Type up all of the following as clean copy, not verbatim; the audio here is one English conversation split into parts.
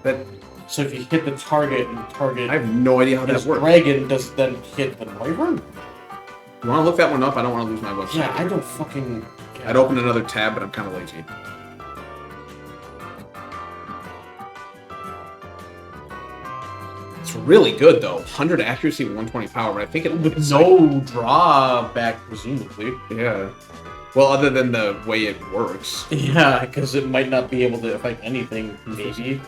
That. So if you hit the target and the target... I have no idea how that works. Dragon does then hit the wyvern? You want to look that one up? I don't want to lose my website. Yeah, I don't fucking... I'd open another tab, but I'm kind of lazy. It's really good, though. 100 accuracy, 120 power, but I think it... With no drawback, presumably. Yeah. Well, other than the way it works. Yeah, because it might not be able to affect anything, maybe.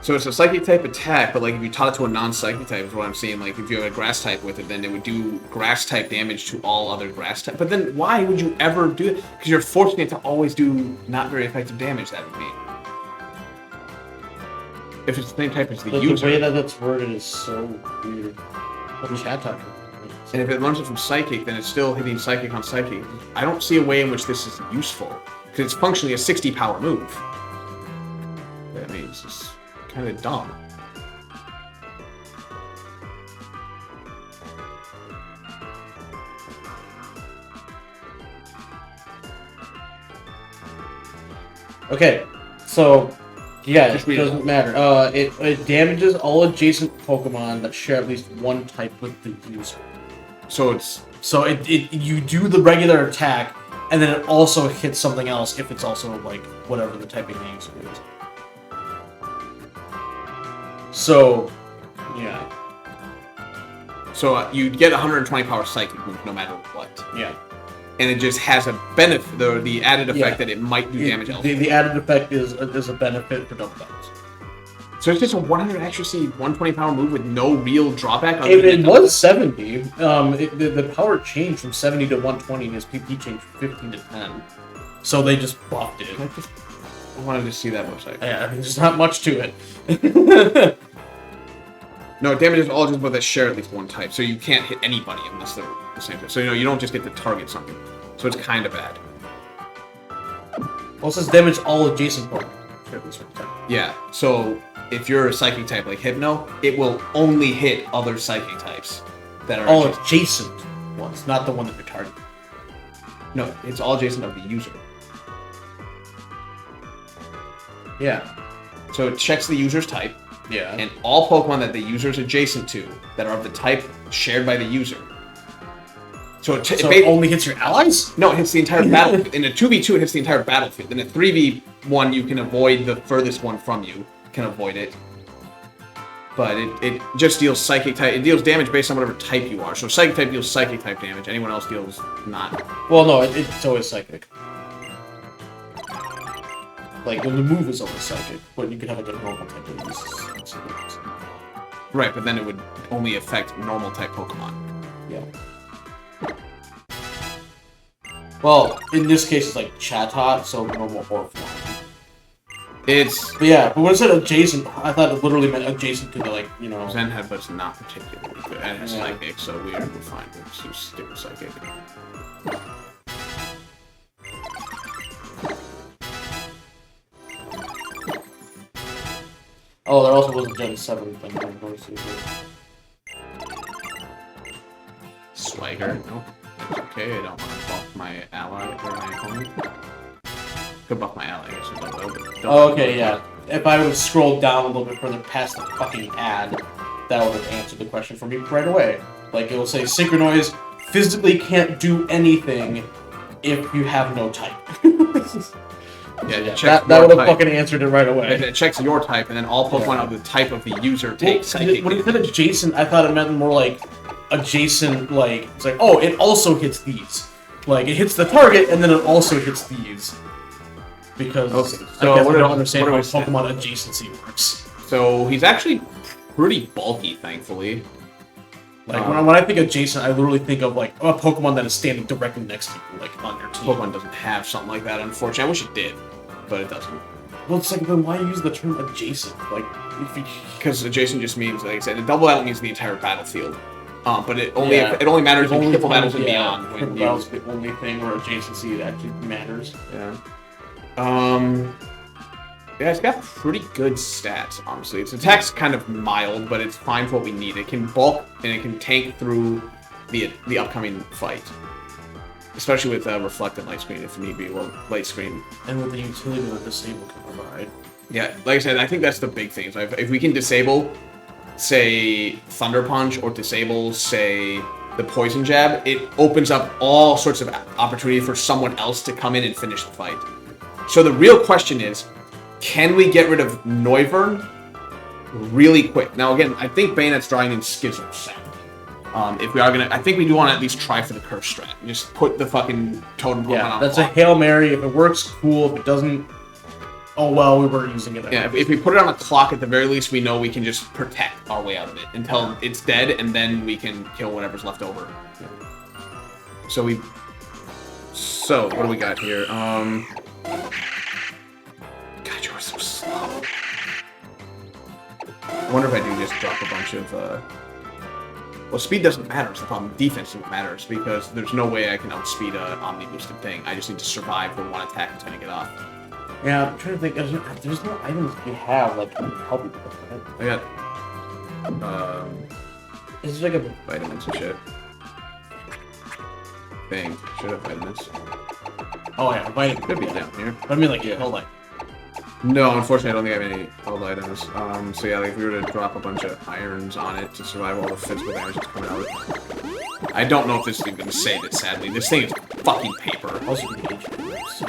So it's a psychic type attack, but like if you taught it to a non-psychic type is what I'm saying. Like if you have a grass type with it, then it would do grass type damage to all other grass type. But then why would you ever do it? Because you're forcing it to always do not very effective damage, that would be. If it's the same type as the user. The way that that's worded is so weird. What chat talking? And if it learns it from psychic, then it's still hitting psychic on psychic. I don't see a way in which this is useful. Because it's functionally a 60 power move. That means it's kind of dumb. Okay, so yeah, it doesn't matter. It damages all adjacent Pokemon that share at least one type with the user. So it's you do the regular attack, and then it also hits something else if it's also like whatever the typing name is. So, yeah. So you'd get 120 power psychic move no matter what. Yeah. And it just has a benefit, the added effect that it might do damage elsewhere. The added effect is a benefit for double damage. So it's just a 100 accuracy, 120 power move with no real drawback? It was 70. The power changed from 70 to 120, and his PP changed from 15 to 10. So they just buffed it. I wanted to see that website. Yeah, there's not much to it. No, it damages all just with a share at least one type, so you can't hit anybody unless they're the same type. So you don't just get to target something. So it's kind of bad. Well, it says damage all adjacent Pokemon. Yeah, so if you're a psychic type like Hypno, it will only hit other psychic types that are all adjacent ones, not the one that you're targeting. No, it's all adjacent of the user. Yeah. So it checks the user's type. Yeah. And all Pokemon that the user is adjacent to that are of the type shared by the user. So it only hits your allies? No, it hits the entire battlefield. In a 2v2, it hits the entire battlefield. In a 3v1, you can avoid the furthest one from you. Can avoid it. But it just deals psychic type. It deals damage based on whatever type you are. So psychic type deals psychic type damage. Anyone else deals not. Well, no, it's always psychic. Like, the move is always psychic, but you could have like a normal type of use. Right, but then it would only affect normal type Pokemon. Yeah. Well, in this case, it's like Chatot, so normal or flying. But yeah, but when it said adjacent, I thought it literally meant adjacent to the, like, you know... Zen Headbutt's not particularly good, and it's psychic, so we're fine. We'll just stick with psychic. Oh, there also was a Gen 7 thing. Swagger, no. That's okay, I don't want to buff my ally or my opponent. Could buff my ally, I guess. Oh, okay, yeah. If I would have scrolled down a little bit further past the fucking ad, that would have answered the question for me right away. Like, it will say, Synchronoise physically can't do anything if you have no type. Yeah, that would have fucking answered it right away. It checks your type, and then all Pokemon of the type of the user take psychic. When it said adjacent, I thought it meant more like adjacent, like, it's like, oh, it also hits these. Like, it hits the target, and then it also hits these. Because so I guess I don't understand how Pokemon adjacency works. So he's actually pretty bulky, thankfully. Like, when I think adjacent, I literally think of, like, a Pokemon that is standing directly next to you, like, on your team. Pokemon doesn't have something like that, unfortunately. I wish it did, but it doesn't. Well, it's like, then why use the term adjacent? Like, because adjacent just means, like I said, a double battle means the entire battlefield. But it only matters in triple battles and beyond. Triple battles is the only thing where adjacency actually matters. Yeah. Yeah, it's got pretty good stats, honestly. Its attack's kind of mild, but it's fine for what we need. It can bulk, and it can tank through the upcoming fight. Especially with reflected light screen, if need be, or light screen. And with the utility that Disable can provide. Yeah, like I said, I think that's the big thing. So if we can disable, say, Thunder Punch or disable, say, the Poison Jab, it opens up all sorts of opportunity for someone else to come in and finish the fight. So the real question is, can we get rid of Noivern really quick? Now, again, I think Bayonet's drawing in Schism sadly. If we are gonna, I think we do want to at least try for the curse strat. Just put the fucking totem Pokemon on that's clock. a Hail Mary. If it works, cool. If it doesn't, oh well, we were using it. Yeah, if we put it on a clock, at the very least, we know we can just protect our way out of it until it's dead, and then we can kill whatever's left over. So what do we got here? God, you're so slow. I wonder if I do just drop a bunch of, well, speed doesn't matter, it's the problem. Defense matters, because there's no way I can outspeed an Omni-boosted thing. I just need to survive the one attack it's going to get off. Yeah, I'm trying to think. There's no items you have, like, to help you with it. I got, This is like a... vitamins and shit. Dang, should have vitamins. Oh, yeah, vitamins. Could be down here. But I mean, like, hell, like... No, unfortunately, I don't think I have any held items. So yeah, like if we were to drop a bunch of irons on it to survive all the physical damage that's coming out. I don't know if this is even going to save it, sadly. This thing is fucking paper. Also, you can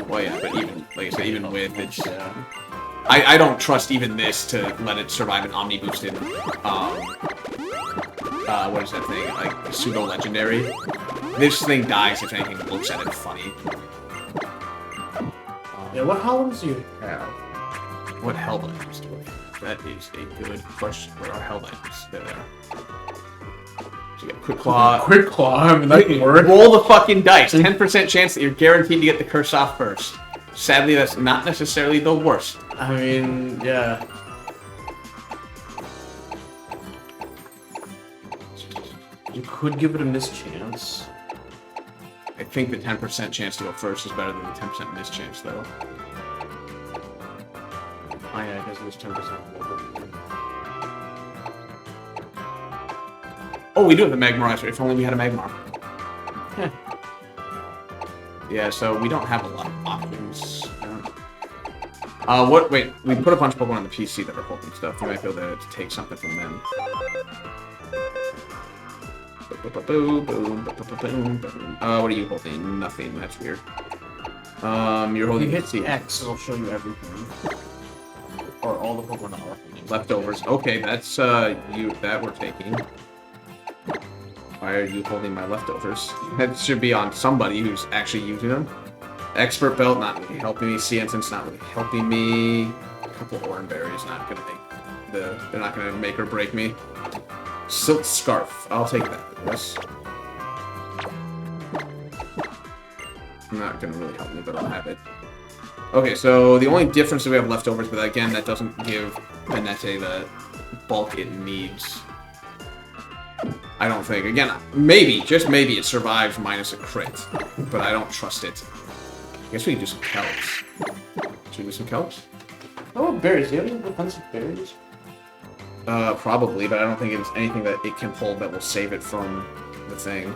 Well, yeah, but even, like I said, even with it, yeah. I don't trust even this to let it survive an Omni-boosted, what is that thing, like, pseudo-legendary. This thing dies if anything looks at it funny. Yeah, what hollows do you have? What hell items do I have? That is a good question. Where are hell items? There they are. So you got Quick Claw. Quick Claw, I mean, that can work. Roll the fucking dice. 10% chance that you're guaranteed to get the curse off first. Sadly, that's not necessarily the worst. I mean, yeah. You could give it a mischance. I think the 10% chance to go first is better than the 10% mischance, though. Oh yeah, I guess there's 10%. Oh, we do have a Magmar. If only we had a Magmar. Yeah, so we don't have a lot of options. Wait, we put a bunch of Pokemon on the PC that are holding stuff. We might be able to take something from them. What are you holding? Nothing. That's weird. You're holding. You hit the X, it'll show you everything. Or all the Pokemon are holding. Leftovers. Okay, that's that we're taking. Why are you holding my leftovers? That should be on somebody who's actually using them. Expert Belt, not really helping me. Sea Ensigns, not really helping me. A couple Oran Berries, not gonna make they're not gonna make or break me. Silk Scarf, I'll take that. Yes. Not gonna really help me, but I'll have it. Okay, so the only difference that we have leftovers, but again, that doesn't give Benete the bulk it needs. I don't think. Again, maybe, just maybe, it survives minus a crit, but I don't trust it. I guess we can do some Kelps. Should we do some Kelps? Oh, berries. Do you have any defensive berries? Probably, but I don't think it's anything that it can hold that will save it from the thing.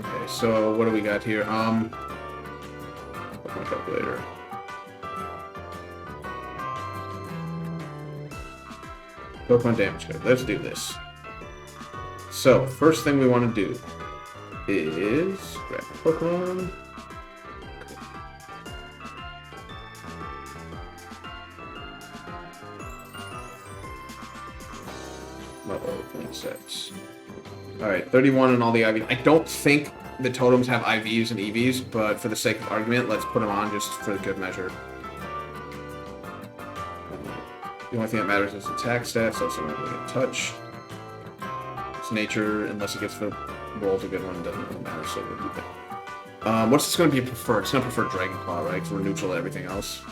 Okay, so what do we got here? Pokemon calculator. Pokemon damage code. Let's do this. So, first thing we want to do is grab a Pokemon. Sets. Alright, 31 and all the IVs. I don't think the totems have IVs and EVs, but for the sake of argument, let's put them on just for good measure. The only thing that matters is attack stats, so it's not really get touch. It's nature, unless it gets the roll's a good one, it doesn't really matter, so we'll do that. What's this going to be preferred? It's going to prefer Dragon Claw, right? Because we're neutral to everything else.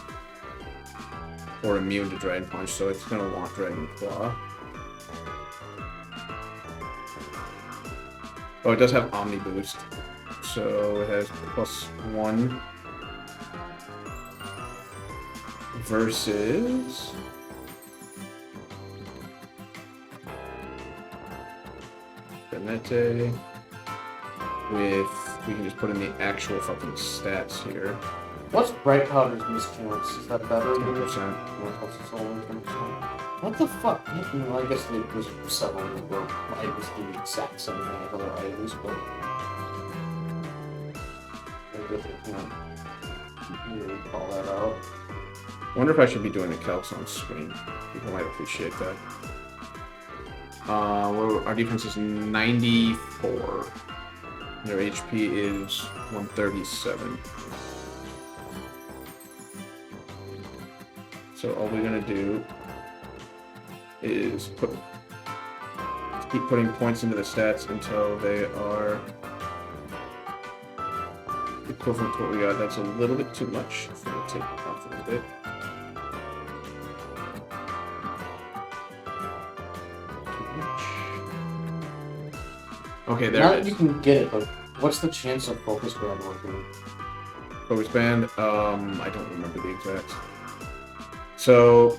Or immune to Dragon Punch, so it's going to want Dragon Claw. Oh, it does have Omni Boost, so it has +1 versus Benete with we can just put in the actual fucking stats here. What's Bright Powder's miscounts? Is that better than 10%. What the fuck? Well, I guess there's several where items do the exact same thing as other items, but I guess it can't really call that out. I wonder if I should be doing the calcs on screen. People might appreciate that. Our defense is 94. Their HP is 137. So all we're gonna do is keep putting points into the stats until they are equivalent to what we got. That's a little bit too much. So we'll take it off a little bit. Okay, there now it is. You can get it, but what's the chance of focus band working? Focus band, I don't remember the exact. So,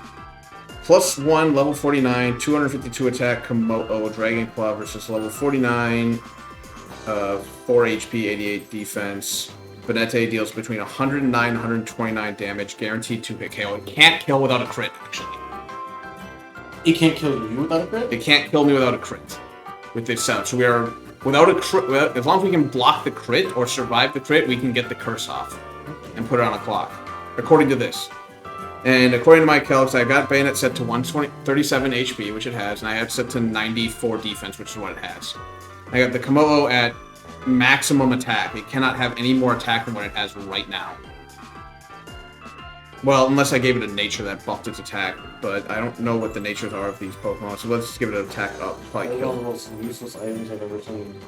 +1, level 49, 252 attack, Komodo, Dragon Claw versus level 49, 4 HP, 88 defense. Benete deals between 109 and 129 damage, guaranteed to hit KO. It can't kill without a crit, actually. It can't kill you without a crit? It can't kill me without a crit with this setup. So we are, without a crit, as long as we can block the crit or survive the crit, we can get the curse off and put it on a clock, according to this. And according to my calcs, I got Bayonet set to 137 HP, which it has, and I have set to 94 defense, which is what it has. I got the Komodo at maximum attack. It cannot have any more attack than what it has right now. Well, unless I gave it a nature that buffed its attack, but I don't know what the natures are of these Pokemon, so let's just give it an attack up. Probably One kill. of the most useless items I've ever seen.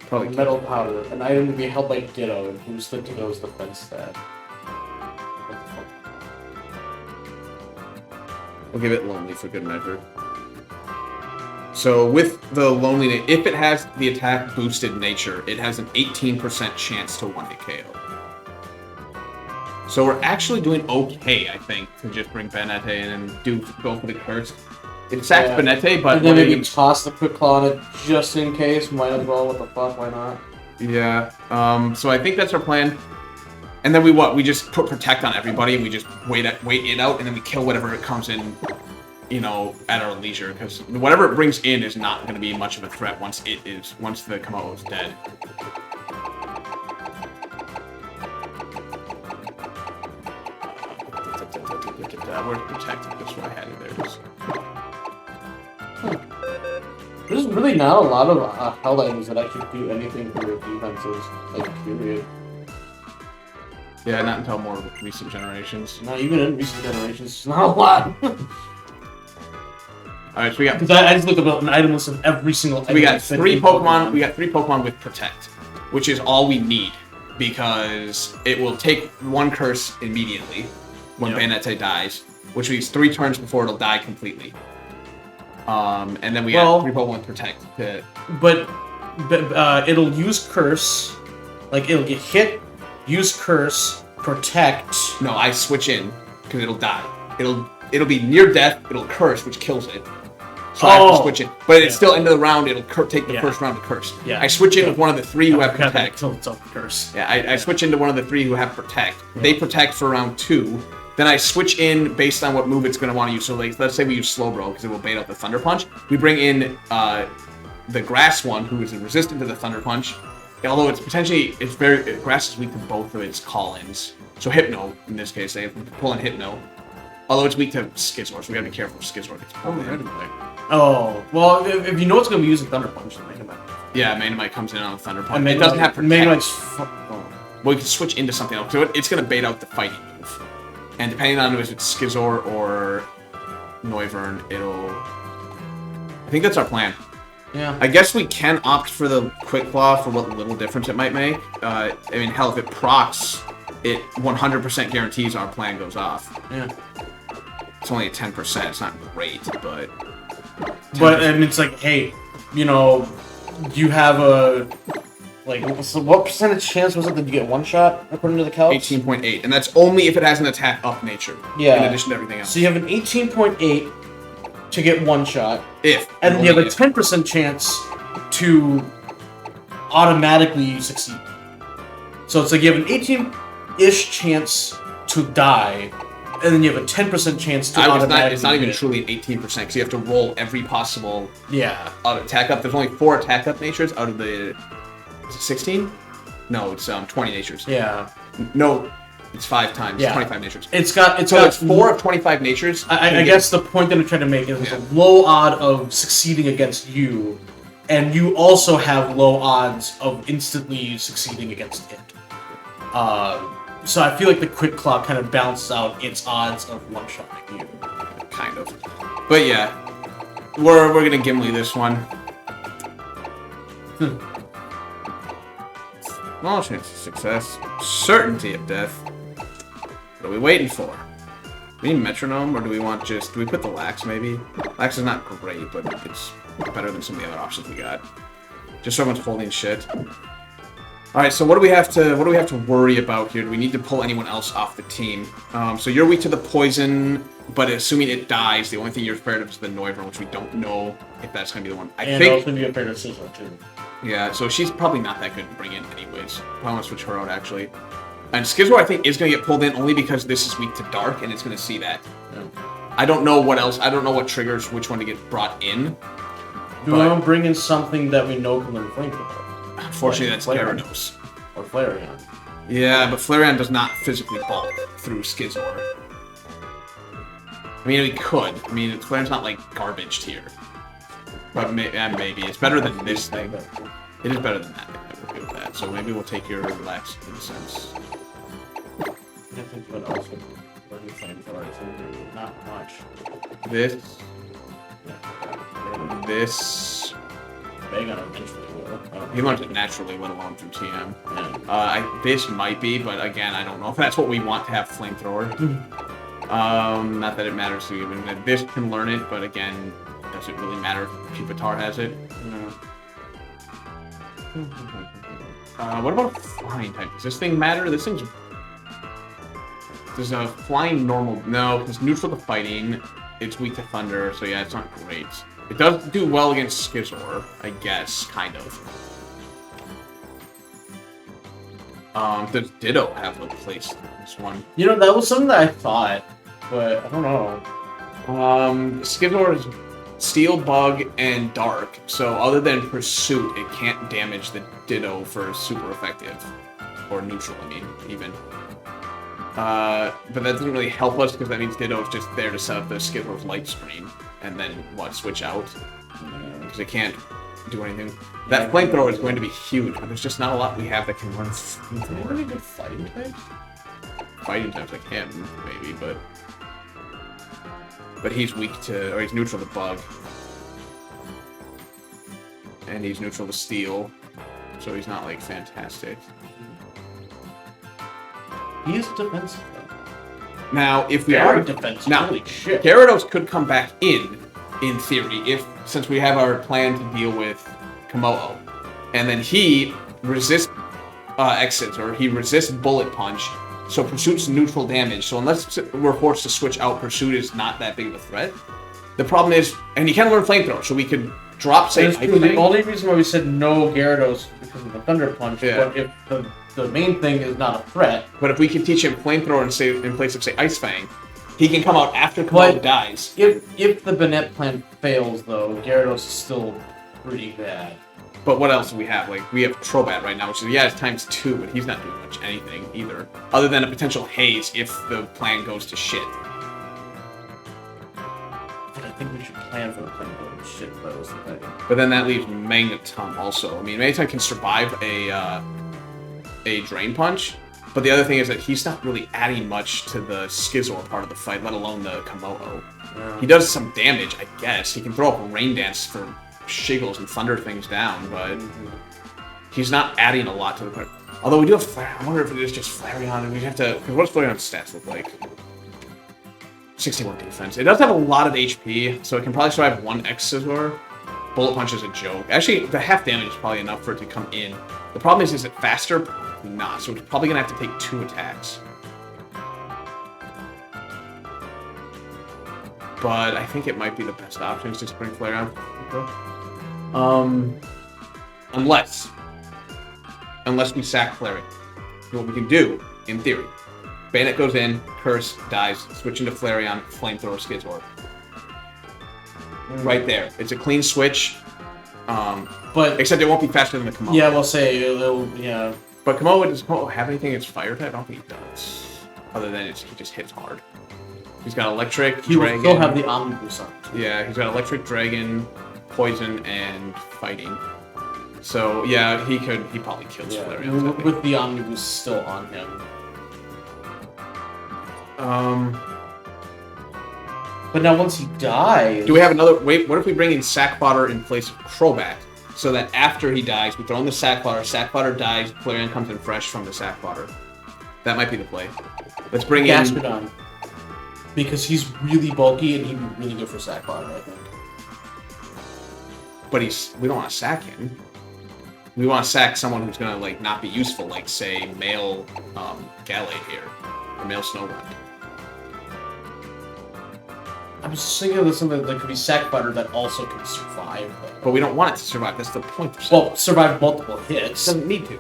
Probably kill. Metal Powder, an item to be held by Ditto and boost the Ditto's defense stat. We'll give it Lonely for good measure. So with the Loneliness, if it has the attack boosted nature, it has an 18% chance to 1-hit KO. So we're actually doing okay, I think, to just bring Benete in and go for the curse. It sacks Benete, but... And then maybe toss the Quick Claw on it just in case. Might as well, what the fuck, why not? Yeah, so I think that's our plan. And then we just put Protect on everybody, and we just wait it out, and then we kill whatever it comes in, you know, at our leisure. Because whatever it brings in is not going to be much of a threat once the Komodo is dead. Where's Protect? That's what I had it there. There's really not a lot of held items that actually do anything for your defenses, like, period. Yeah, not until more recent generations. No, even in recent generations, it's not a lot. Alright, so we got... Because I just looked up an item list of every single item. We got three Pokemon. We got 3 Pokemon with Protect, which is all we need because it will take 1 curse immediately when Bayonetta dies, which means 3 turns before it'll die completely. And then we got 3 Pokemon with Protect. But it'll use Curse, like it'll get hit, use Curse, Protect. No, I switch in because it'll die. It'll be near death. It'll curse, which kills it. So I have to switch in. But it's still end of the round. It'll take the first round to curse. Yeah. I switch in with one of the 3 who have Protect. Kill itself with Curse. Yeah, I switch into one of the 3 who have Protect. Yeah. They Protect for round 2. Then I switch in based on what move it's going to want to use. So like, let's say we use Slowbro because it will bait out the Thunder Punch. We bring in the Grass one who is resistant to the Thunder Punch. Although Grass is weak to both of its call-ins. So Hypno, in this case, they pull in Hypno. Although it's weak to Skizor, so we gotta be careful if Skizor gets pulled in. Oh, well, if you know it's gonna be using Thunder Punch, then Magnemite. Yeah, Magnemite comes in on the Thunder Punch. It doesn't have Protect. Well, we can switch into something else. So it's gonna bait out the fighting move. And depending on if it's Skizor or Noivern, I think that's our plan. Yeah. I guess we can opt for the Quick Claw for what little difference it might make. I mean, hell, if it procs, it 100% guarantees our plan goes off. Yeah. It's only at 10%. It's not great, but... 10%. But, and it's like, hey, you know, you have a... Like, so what percentage chance was it that you get 1 shot, according to the calcs? 18.8, and that's only if it has an attack up nature. Yeah. In addition to everything else. So you have an 18.8 to get 1 shot. And you have a 10% chance to automatically succeed. So it's like you have an 18-ish chance to die, and then you have a 10% chance to automatically it's not even hit. truly an 18% because you have to roll every possible attack up. There's only 4 attack up natures out of the... Is it 16? No, it's 20 natures. Yeah. No, it's 5 times. 25 natures. It's got 4 of 25 natures. I guess the point that I'm trying to make is there's a low odd of succeeding against you, and you also have low odds of instantly succeeding against it. So I feel like the quick claw kind of balances out its odds of one-shotting you. Kind of. But yeah, we're gonna Gimli this one. Small chance of success. Certainty of death. What are we waiting for? Do we need metronome, or do we want do we put the lax maybe? Lax is not great, but it's better than some of the other options we got. Just so everyone's holding shit. Alright, so what do we have to worry about here? Do we need to pull anyone else off the team? So you're weak to the poison, but assuming it dies, the only thing you're afraid of is the Noivern, which we don't know if that's going to be the one. I think also be afraid of Sizzler, too. Yeah, so she's probably not that good to bring in anyways. I want to switch her out, actually. And Skizor, I think, is going to get pulled in only because this is weak to Dark, and it's going to see that. Yeah. I don't know what else. I don't know what triggers which one to get brought in. Do we want to bring in something that we know can learn Flamethrower? Unfortunately, that's Gyarados. Or Flareon. Yeah, but Flareon does not physically bulk through Skizor. I mean, we could. I mean, Flareon's not, like, garbage tier. But maybe. It's better than this thing. It is better than that. I'm okay with that. So maybe we'll take your Relax Incense. I think what else would learn Flamethrower is not much. This. This. Bagon eventually will. He learns it naturally, let alone through TM. Yeah. This might be, but again, I don't know if that's what we want to have Flamethrower. Not that it matters to you. I mean, this can learn it, but again, does it really matter if Pupitar has it? What about a flying type? Does this thing matter? This thing's... There's a flying normal... No, because neutral to fighting. It's weak to thunder, so yeah, it's not great. It does do well against Skizor, I guess, kind of. Does Ditto have a place in this one? You know, that was something that I thought, but I don't know. Skizor is Steel, Bug, and Dark, so other than Pursuit, it can't damage the Ditto for super effective. Or neutral, I mean, even. But that doesn't really help us, because that means Ditto is just there to set up the Skizor's light screen, and then, switch out? Because it can't do anything. That Flamethrower is going to be huge, but there's just not a lot we have that can run Flamethrower. Any good fighting types? Fighting types like him, maybe, but he's weak to, or he's neutral to Bug. And he's neutral to Steel, so he's not, like, fantastic. He is defensive, though. Now, if we Very are... defensive, Now, holy shit. Gyarados could come back in theory, since we have our plan to deal with Komodo. And then he resists exits, or he resists Bullet Punch, so Pursuit's neutral damage. So unless we're forced to switch out, Pursuit is not that big of a threat. The problem is, and he can learn Flamethrower, so we could drop, say, the only reason why we said no Gyarados is because of the Thunder Punch, Yeah. but if the main thing is not a threat... But if we can teach him Flamethrower in place of, say, Ice Fang, he can come out after Komodo dies. If the Banette plan fails, though, Gyarados is still pretty bad. But what else do we have? Like, we have Trobat right now, which is, yeah, it's times 2, but he's not doing much anything either. Other than a potential haze if the plan goes to shit. But I think we should plan for the plan going to shit, though, is the thing. But then that leaves Magneton also. I mean, Magneton can survive a Drain Punch, but the other thing is that he's not really adding much to the Skizor part of the fight, let alone the Komodo. Yeah. He does some damage, I guess. He can throw up a Rain Dance for Shiggles and thunder things down, but he's not adding a lot to the fight. Although we do have Flareon. I wonder if it is just Flareon, and we have to... Because what does Flareon's stats look like? 61 defense. It does have a lot of HP, so it can probably survive one X-Scizor. Bullet Punch is a joke. Actually, the half damage is probably enough for it to come in. The problem is it faster? Probably not, so it's probably going to have to take 2 attacks. But I think it might be the best option is just bring Flareon. Unless we sack Flareon. what we can do, in theory. Bayonet goes in, Curse, dies, switch into Flareon, Flamethrower, Skizor. Right there. It's a clean switch. But except it won't be faster than the Komodo. Yeah, we'll say yeah. But Komodo, does Komodo have anything against fire type? I don't think he does. Other than he just hits hard. He's got electric, he dragon. He will still have the Omnibus on. Yeah, he's got electric, dragon, poison, and fighting. So yeah, he probably kills Flareon. With the Omnibus still on him. But now once he dies... Do we have another... Wait, what if we bring in Sack Fodder in place of Crobat? So that after he dies, we throw in the Sack Fodder dies, Flareon comes in fresh from the Sack Fodder. That might be the play. Let's bring in... Gaspodon. Because he's really bulky and he'd be really good for Sack Fodder, I think. But we don't want to sack him. We want to sack someone who's going to, like, not be useful, like, say, male Gallade here. Or male Snowrun. I'm just thinking of something that could be Sack Fodder that also can survive. But we don't want it to survive. That's the point. Well, survive multiple hits. It doesn't need to.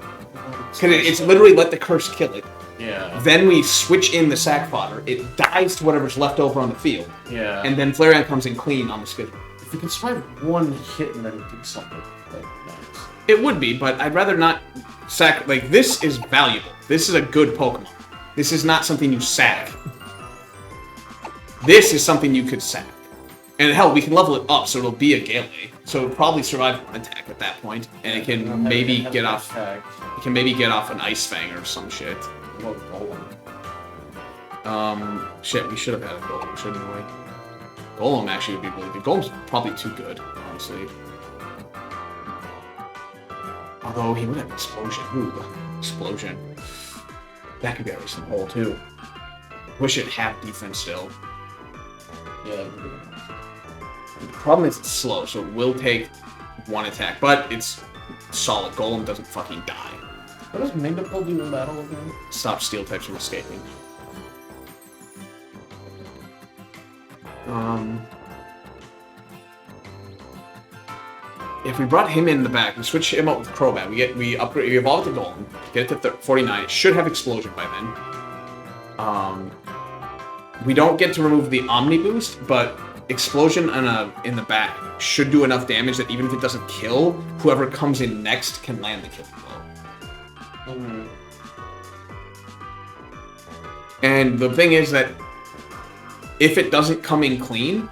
Because it's literally let the curse kill it. Yeah. Then we switch in the Sack Fodder. It dies to whatever's left over on the field. Yeah. And then Flareon comes in clean on the schedule. If we could survive one hit and then do something, like, nice. It would be, but I'd rather not sack. Like, this is valuable. This is a good Pokemon. This is not something you sack. This is something you could sack. And hell, we can level it up so it'll be a Gallade. So it'll probably survive one attack at that point, and it can maybe get off. It can maybe get off an Ice Fang or some shit. Shit, we should have had a Golem, shouldn't we? Golem actually would be really good. Golem's probably too good, honestly. Although he would have Explosion. Ooh, Explosion. That could be a recent hole too. Wish it had defense still. Yeah, that would be nice. The problem is it's slow, so it will take one attack, but it's solid. Golem doesn't fucking die. What does Megapole do in battle again? Stop steel types from escaping. If we brought him in the back, we switch him up with Crobat. We evolve it to Golem, get it to 49. It should have Explosion by then. We don't get to remove the Omni Boost, but Explosion in the back should do enough damage that even if it doesn't kill, whoever comes in next can land the killing blow. And the thing is that if it doesn't come in clean,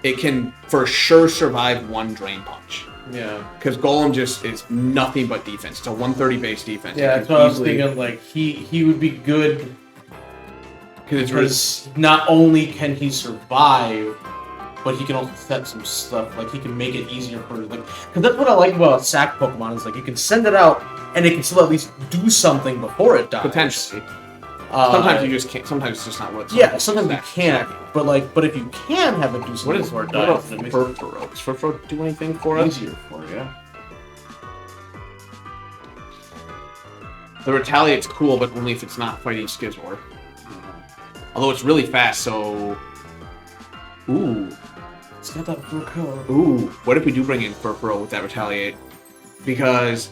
it can for sure survive one Drain Punch. Yeah. Because Golem just is nothing but defense. It's a 130 base defense. Yeah, that's what I was thinking. Like, he would be good because not only can he survive, but he can also set some stuff. Like, he can make it easier for, like, because that's what I like about Sack Pokemon is, like, you can send it out and it can still at least do something before it dies. Potentially. Sometimes you just can't. Sometimes it's just not worth it. Yeah, sometimes you can't. But if you can have it do something before it dies, then it makes it Furfuro. Does Furfuro do anything for us? Easier for you. The Retaliate's cool, but only if it's not fighting Skizor. Although it's really fast, so... Ooh. It's got that Furfuro. Ooh. What if we do bring in Furfuro with that Retaliate? Because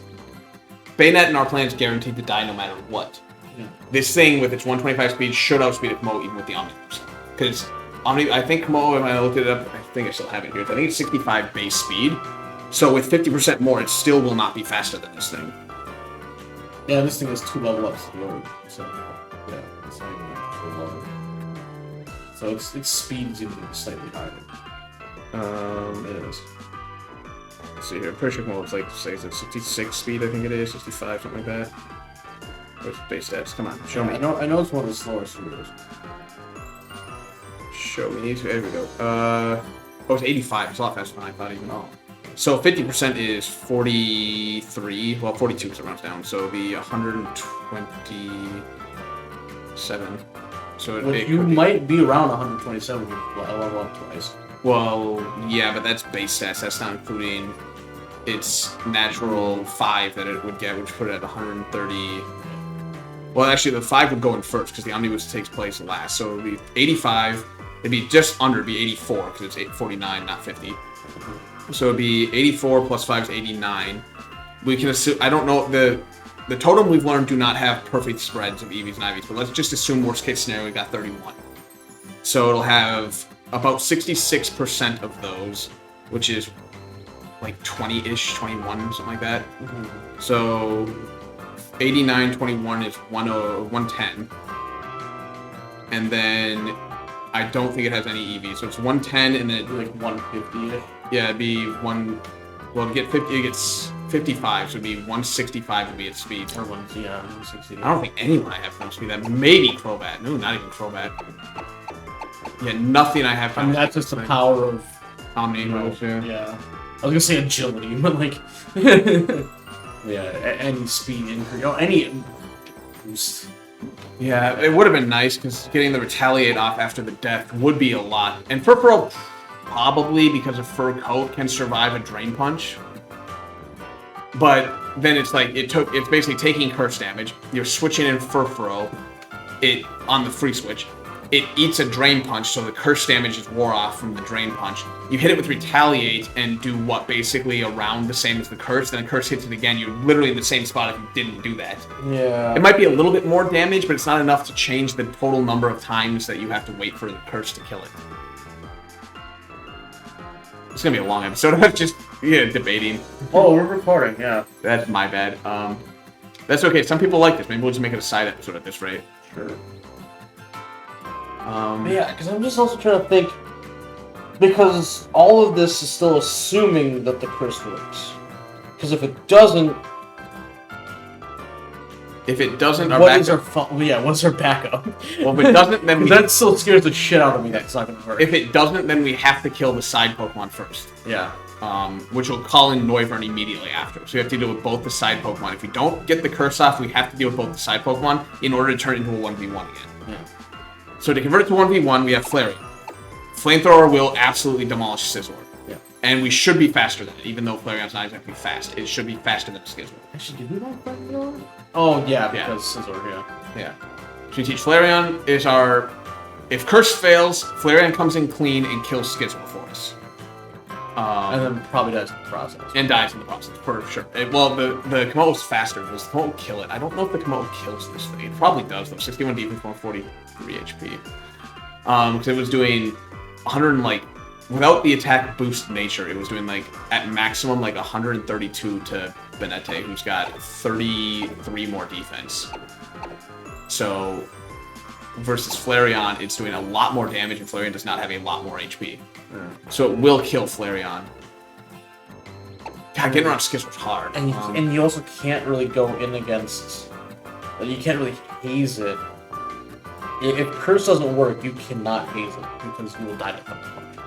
Bayonet and our plan's guaranteed to die no matter what. Yeah. This thing, with its 125 speed, should outspeed a Komodo even with the Omnibus. Because I think Komodo, when I looked it up, I think I still have it here. I think it's 65 base speed. So with 50% more, it still will not be faster than this thing. Yeah, this thing has 2 level ups. So, yeah, it's not even like full level. So its speed is even slightly higher. It is. Let's see here. I'm pretty sure Komodo's like, say, it's 66 speed, I think it is, 65, something like that. Where's base stats? Come on, show me. I know it's one of the slowest heroes. Show me. There we go. Oh, it's 85. It's a lot faster than I thought even. Oh. So 50% is 43. Well, 42 because it rounds down. So it'll be 127. So you might be around 127 with level up twice. Well, yeah, but that's base stats. That's not including its natural 5 that it would get, which put it at 130. Well, actually, the 5 would go in first because the Omnibus takes place last. So it would be 85. It'd be just under. It'd be 84 because it's 49, not 50. So it'd be 84 plus 5 is 89. We can assume. I don't know the totem we've learned do not have perfect spreads of EVs and IVs, but let's just assume worst case scenario we got 31. So it'll have about 66% of those, which is like 20-ish, 21, something like that. Mm-hmm. So 89, 21 is 110. And then I don't think it has any EVs. So it's 110 and then like 150-ish. Yeah, it'd be well, it gets 55, so it'd be 165 would be its speed. Or 160. I don't think anyone I have from speed that. Maybe Crobat. No, not even Crobat. Yeah, nothing I have. I mean, that's just the power of Omni moves. Yeah. I was gonna say agility, but like, yeah, any speed increase, any boost. Yeah, it would have been nice because getting the Retaliate off after the death would be a lot. And Furfurl, probably because of Fur Coat, can survive a Drain Punch. But then it's like it's basically taking curse damage. You're switching in Furfurl, it on the free switch. It eats a Drain Punch, so the curse damage is wore off from the Drain Punch. You hit it with Retaliate and do what, basically around the same as the curse, then the curse hits it again. You're literally in the same spot if you didn't do that. Yeah. It might be a little bit more damage, but it's not enough to change the total number of times that you have to wait for the curse to kill it. It's gonna be a long episode of just debating. Oh, we're recording, yeah. That's my bad. That's okay. Some people like this. Maybe we'll just make it a side episode at this rate. Sure. Yeah, because I'm just also trying to think, because all of this is still assuming that the curse works. Because if it doesn't, what's our backup? Well, if it doesn't, then that still scares the shit out of me. That's not gonna work. If it doesn't, then we have to kill the side Pokemon first. Yeah. Which will call in Noivern immediately after. So we have to deal with both the side Pokemon. If we don't get the curse off, we have to deal with both the side Pokemon in order to turn it into a 1v1 again. Yeah. So to convert it to 1v1, we have Flareon. Flamethrower will absolutely demolish Scizor. Yeah. And we should be faster than it, even though Flareon's not exactly fast. It should be faster than a Scizor. Actually, did we want Flamethrower? Oh, yeah, because Scizor, yeah. Yeah. So we teach Flareon is our... If Curse fails, Flareon comes in clean and kills Scizor for us. And then probably dies in the process. And dies in the process, for sure. Well, the Komodo's faster, because the Komodo will kill it. I don't know if the Komodo kills this thing. It probably does, though. 61 defense, 143 HP. Because it was doing 100 and, like... Without the attack boost nature, it was doing, like, at maximum, like, 132 to Benete, who's got 33 more defense. So... Versus Flareon, it's doing a lot more damage, and Flareon does not have a lot more HP. So it will kill Flareon. God, getting around Scizor's hard. And you also can't really go in against... You can't really haze it. If Curse doesn't work, you cannot haze it, because you will die to Thunder Punch.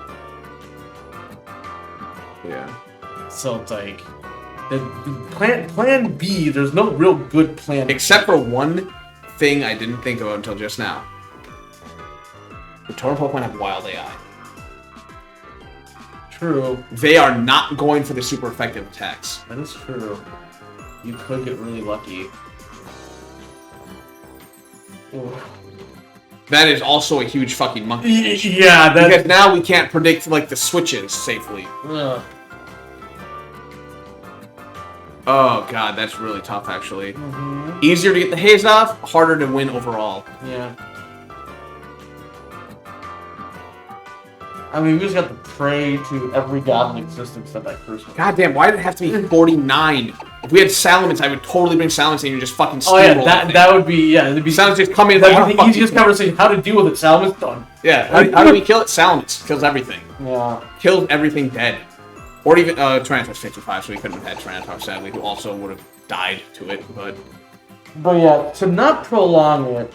Yeah. So it's like... The plan B, there's no real good plan. Except for one thing I didn't think about until just now. The Tauren Pokemon have Wild AI. True. They are not going for the super effective attacks. That is true. You could get really lucky. Ooh. That is also a huge fucking monkey. Yeah, that... Because now we can't predict, like, the switches safely. Ugh. Oh god, that's really tough, actually. Mm-hmm. Easier to get the haze off, harder to win overall. Yeah. I mean, we just got to pray to every god in existence that curse was. God damn, why did it have to be 49? If we had Salamence, I would totally bring Salamence and you just fucking steamroll. Oh yeah, that would be, yeah. It'd be Salamence just come in that would be the easiest conversation. How to deal with it, Salamence done. Yeah, how do we kill it? Salamence kills everything. Yeah. Kills everything dead. Or even, Tyranitar's 55, so we couldn't have had Tyranitar, sadly, who also would have died to it, but... But yeah, to not prolong it...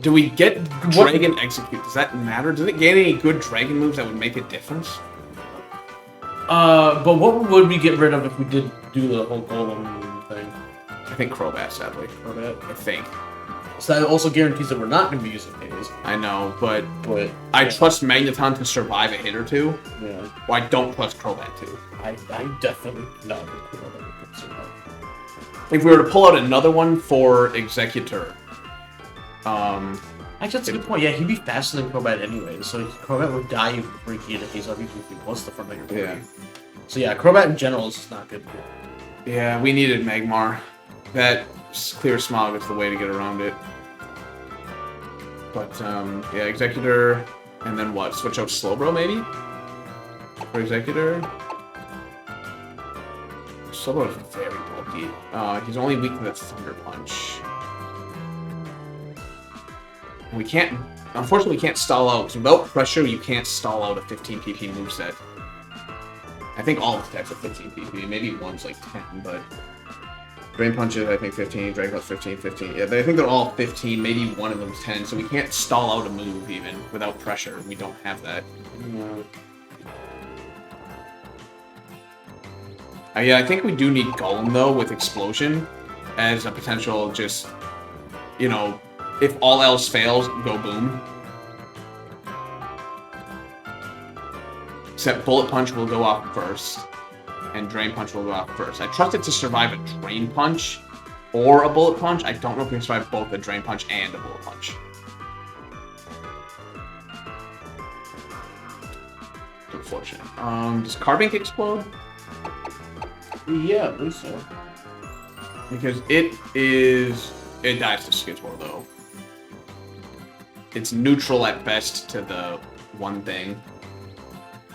Do we get Dragon Execute? Does that matter? Does it gain any good Dragon moves that would make a difference? But what would we get rid of if we did do the whole Golem thing? I think Crobat, sadly. Crobat? I think. So that also guarantees that we're not going to be using Haze. I know, but I trust Magneton to survive a hit or two. Yeah. Well, I don't trust Crobat to. I definitely not Crobat survive. If we were to pull out another one for Executor, actually, that's a good point. Yeah, he'd be faster than Crobat anyway, so Crobat would die before he had a Haze up, even if he was the front of your party. Yeah. So yeah, Crobat in general is just not good. Yeah, we needed Magmar. that clear smog is the way to get around it. But, yeah, Executor, and then what? Switch out Slowbro, maybe? For Executor? Slowbro is very bulky. He's only weak to that Thunder Punch. We can't... Unfortunately, we can't stall out. So without pressure, you can't stall out a 15 PP moveset. I think all the attacks are 15 PP. Maybe one's like 10, but... Drain Punches, I think 15. Dragon Punch 15, 15. Yeah, I think they're all 15. Maybe one of them's 10. So we can't stall out a move, even, without pressure. We don't have that. No. Yeah, I think we do need Golem, though, with Explosion. As a potential just... You know, if all else fails, go Boom. Except Bullet Punch will go off first. And Drain Punch will go off first. I trust it to survive a Drain Punch or a Bullet Punch. I don't know if we can survive both a Drain Punch and a Bullet Punch. It's unfortunate. Does Carbink explode? Yeah, I believe so. Because it dies to Skidmore, though. It's neutral at best to the one thing.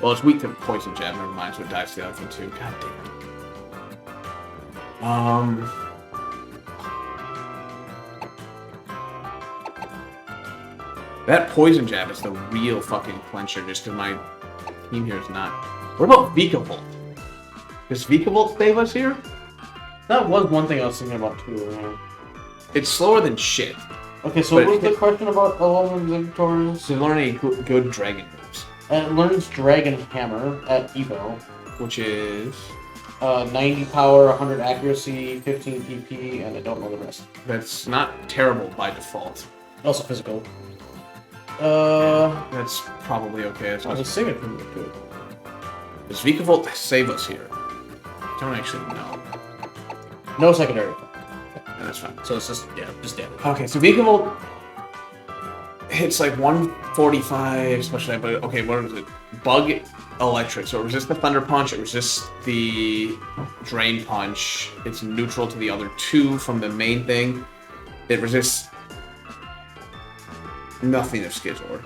Well, it's weak to Poison Jab, never mind, so it dies to the other thing too. God damn it. That Poison Jab is the real fucking clincher, just because my team here is not... What about Vikavolt? Does Vikavolt save us here? That was one thing I was thinking about too. Yeah. It's slower than shit. Okay, so what was the question about Alolan Executor? To learn any good dragon moves. And it learns Dragon Hammer at Evo. Which is... 90 power, 100 accuracy, 15 PP, and I don't know the rest. That's not terrible by default. Also physical. That's probably okay. I was saying it from the good. Does Vikavolt save us here? I don't actually know. No secondary. Yeah, that's fine. So it's just, yeah, just damage. Okay, so Vikavolt hits like 145 special attack, but okay, what is it? Bug Electric. So it resists the Thunder Punch, it resists the Drain Punch, it's neutral to the other two from the main thing. It resists nothing of Skizor.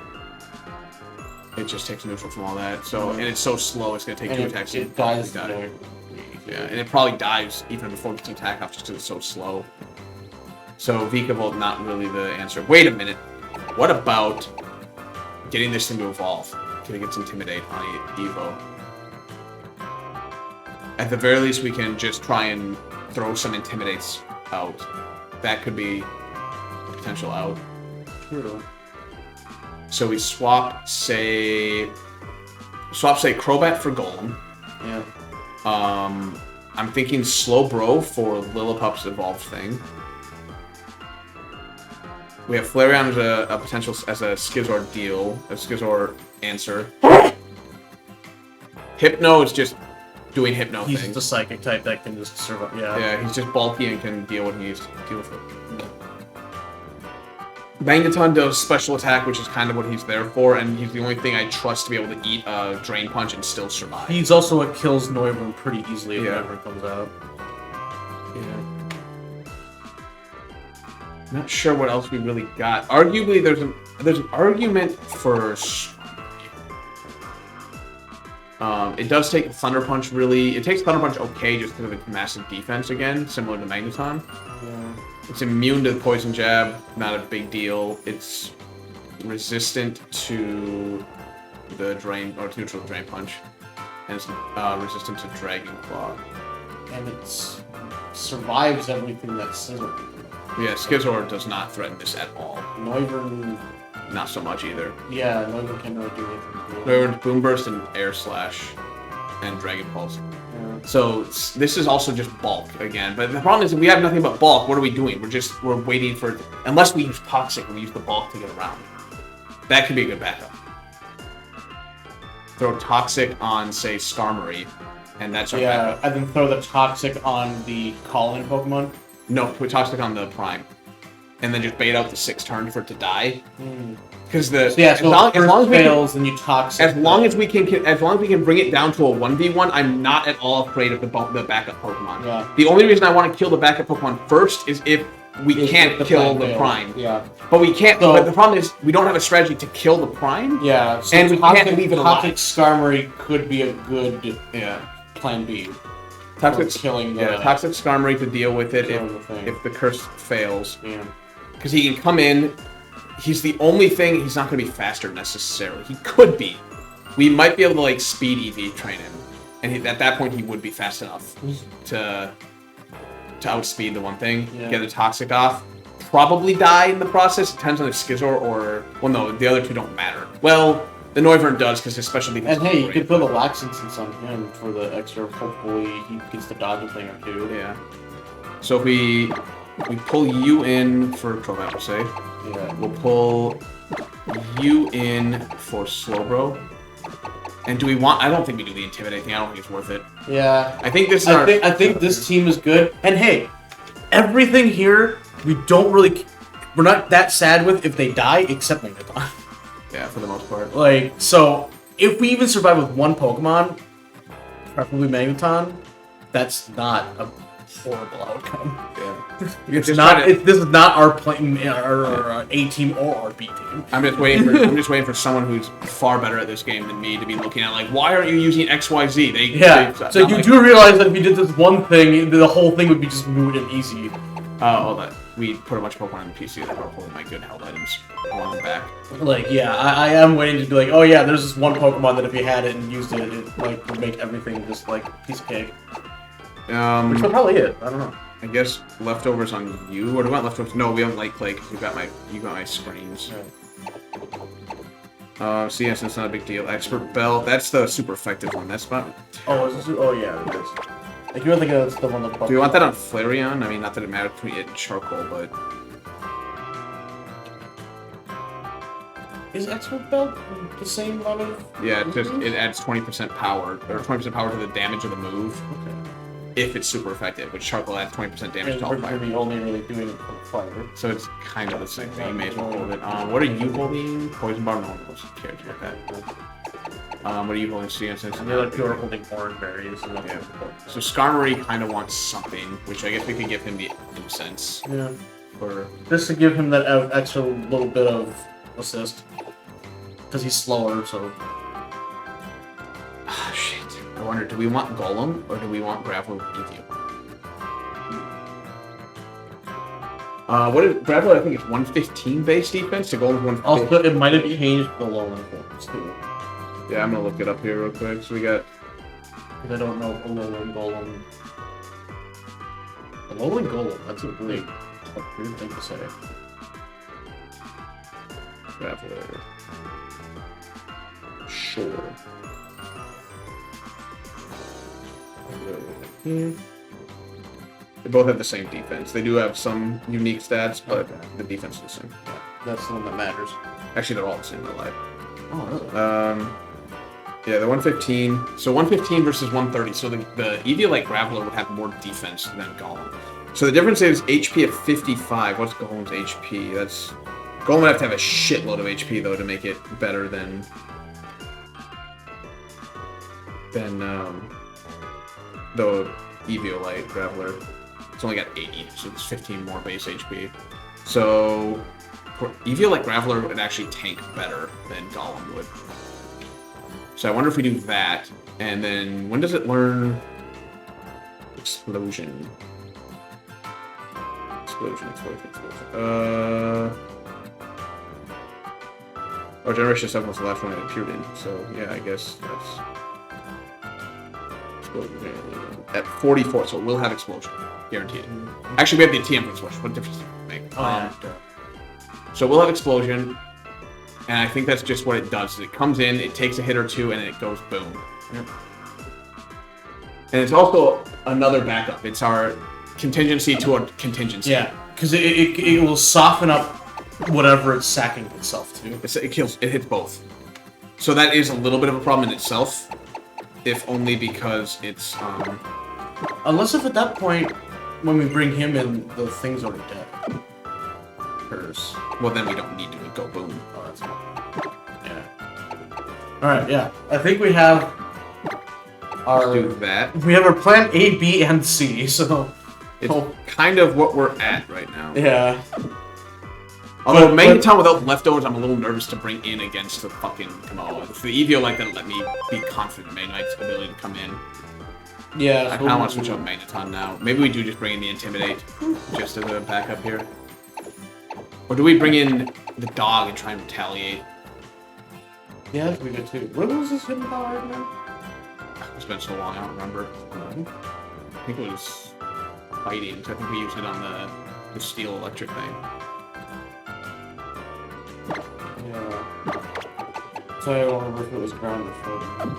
It just takes neutral from all that. So and it's so slow, it's gonna take 2 attacks. It dies. Yeah, and it probably dies even before it gets an attack off just because it's so slow. So Vikavolt not really the answer. Wait a minute. What about getting this thing to evolve? Can it get Intimidate on Evo? At the very least, we can just try and throw some Intimidates out. That could be a potential out. True. So we swap, say Crobat for Golem. Yeah. I'm thinking Slowbro for Lillipup's evolved thing. We have Flareon as a potential as a Skizor deal, a Skizor answer. Hypno is just doing Hypno He's things. the psychic type that can just survive. Yeah. Yeah, he's just bulky and can deal what he needs to deal with it. Magneton does special attack, which is kind of what he's there for, and he's the only thing I trust to be able to eat a Drain Punch and still survive. He's also what kills Noivern pretty easily if Yeah. it ever comes out. Yeah. Not sure what else we really got. Arguably, there's an argument for. It does take Thunder Punch really. It takes Thunder Punch okay just because of its massive defense again, similar to Magneton. Yeah. It's immune to the Poison Jab, not a big deal. It's resistant to the Drain or neutral Drain Punch, and it's resistant to Dragon Claw. And it survives everything that Scizor. Yeah, Skizor does not threaten this at all. Noivern. Not so much either. Yeah, Noivern can't really do anything. Noivern's Boom Burst and Air Slash and Dragon Pulse. Yeah. So this is also just bulk again. But the problem is if we have nothing but bulk, what are we doing? We're waiting for unless we use Toxic and we use the bulk to get around. That could be a good backup. Throw Toxic on, say, Skarmory, and that's our backup. And then throw the Toxic on the Call-in Pokemon. No, put Toxic on the Prime. And then just bait out the 6 turn for it to die. Because the So yeah, so as long as we can, fails, and you toxic. as long as we can bring it down to a 1v1, I'm not at all afraid of the backup Pokemon. Yeah. The only reason I want to kill the backup Pokemon first is if we can't kill the Prime. Yeah. But we can't. So, but the problem is we don't have a strategy to kill the Prime. Yeah. So and we can't leave it alive. Toxic Skarmory could be a good plan B. Toxic killing. Toxic Skarmory to deal with it if the curse fails. Yeah. Because he can come in. He's the only thing. He's not going to be faster necessarily. He could be. We might be able to like speed EV train him, and at that point he would be fast enough to outspeed the one thing, get the toxic off. Probably die in the process. It depends on if Skizor or no, the other two don't matter. Well, the Noivern does because his special defense. And hey, you could put a Wax Instance on him for the extra. Hopefully he gets the dodge thing or two. Yeah. So if we pull you in for Crobat, we'll say. Yeah. We'll pull you in for Slowbro. And do we want... I don't think we do the Intimidate thing. I don't think it's worth it. Yeah. I think this is I think this team is good. And hey, everything here, we don't really... We're not that sad with if they die, except Magneton. Yeah, for the most part. Like, so, if we even survive with one Pokemon, preferably Magneton, that's not a horrible outcome. Yeah. It's not. This is not our our A team or our B team. I'm just waiting for someone who's far better at this game than me to be looking at like, why aren't you using XYZ? So you do realize that if you did this one thing, the whole thing would be just moot and easy. That we put a bunch of Pokemon on the PC that are pulling my good held items along the back. Like, yeah, I am waiting to be like, oh yeah, there's this one Pokemon that if you had it and used it, it like would make everything just like a piece of cake. Which would probably it. I don't know. I guess leftovers on you, or do we want leftovers? No, we don't like play because you got my screens. So yes, it's not a big deal. Expert Bell, that's the super effective one. That's not. Oh, yeah, it is. Like, you don't think that's the one that... Do we want that on Flareon? I mean, not that it matters between it and Charcoal, but... Is Expert Belt the same amount of... Yeah, it adds 20% power, or 20% power to the damage of the move. Okay. If it's super effective, which Charcoal adds 20% damage to all fire. We're only really doing it for fire. So it's kind of the same thing. You may as well hold it. What are you holding? Poison Bar? No one cares about that. What are you holding? They're like pure holding orange berries. Yeah. So Skarmory kind of wants something, which I guess we could give him the Incense. Yeah. For just to give him that extra little bit of assist. Because he's slower, so... Ah, shit. I wonder, do we want Golem, or do we want Graveler with you? What is Graveler? I think it's 115 base defense. The Golem's 115. Also, it might have changed the Alolan forms, too. Yeah, I'm gonna look it up here real quick. So we got... Because I don't know Alolan Golem... Alolan Golem, that's a really weird thing to say. Graveler. Sure. They both have the same defense. They do have some unique stats, but the defense is the same. Yeah, that's the one that matters. Actually, they're all the same in real life. Oh, really? Yeah, the 115. So 115 versus 130. So the Eviolite Graveler would have more defense than Golem. So the difference is HP of 55. What's Golem's HP? That's Golem would have to have a shitload of HP though to make it better than the Eviolite Graveler. It's only got 80, so it's 15 more base HP. So Eviolite Graveler would actually tank better than Golem would. So I wonder if we do that, and then when does it learn Explosion? Explosion. Oh, Generation 7 was the last one it appeared in, so yeah, I guess that's... At 44, so we'll have Explosion. Guaranteed. Actually, we have the TM for Explosion. What difference does it make? So we'll have Explosion, and I think that's just what it does. It comes in, it takes a hit or two, and then it goes boom. Yep. And it's also another backup. It's our contingency to a contingency. Yeah, because it will soften up whatever it's sacking itself to. It hits both. So that is a little bit of a problem in itself, if only because it's... Unless if at that point, when we bring him in, the thing's already dead. Well, then we don't need to go boom. Oh, that's fine. Alright, yeah. I think we have our... Do that. We have our plan A, B, and C, so... It's kind of what we're at right now. Yeah. Although Magneton without leftovers, I'm a little nervous to bring in against the fucking Kamo. It's the EVO like that let me be confident in Magnetite's ability to come in. Yeah. I kind of want to switch up Magneton now. Maybe we do just bring in the Intimidate, just as a backup here. Or do we bring in the dog and try and retaliate? Yeah, that'd be good too. What was this hidden power right now? It's been so long, I don't remember. I think it was fighting, so I think we used it on the steel electric thing. Yeah. So I don't remember if it was ground or floating.